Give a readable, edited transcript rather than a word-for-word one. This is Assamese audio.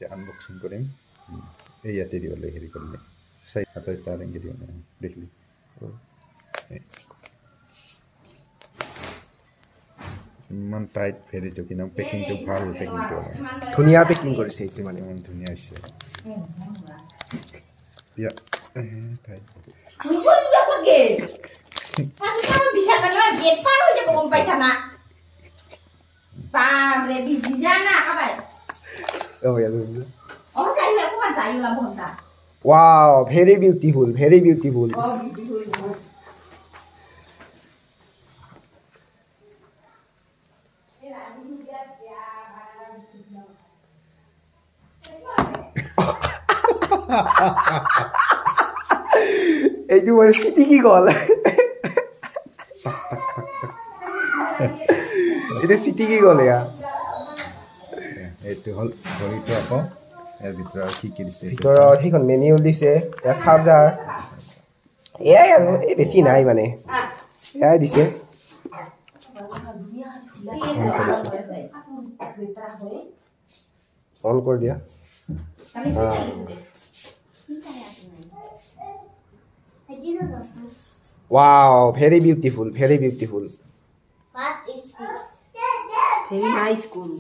আনবক্সিং কৰিম এই ইয়াতে দিবলৈ হেৰি কৰিলে চাই হাতৰ ষ্টাৰ্টিং দিওঁ দেখিলি ইমান টাইট ভেৰিটো কিন্তু পেকিংটো ভাল পেকিংটো ধুনীয়া পেকিং কৰিছে এইটো মানে ইমান ধুনীয়া হৈছে ইয়া tight Wow, very beautiful, very beautiful. Itu mana city ki gol? Itu city ki gol ya? Itu hol itu apa? এর ভিতরে কি কি দিছে ভিতৰত হেখন মেনুয়াল দিছে এ চাৰ্জাৰ এয়াই আৰু এই বেছি নাই মানে এয়াই দিছে অন কৰি দিয়া Wow, very beautiful, very beautiful. What is this? Very nice school.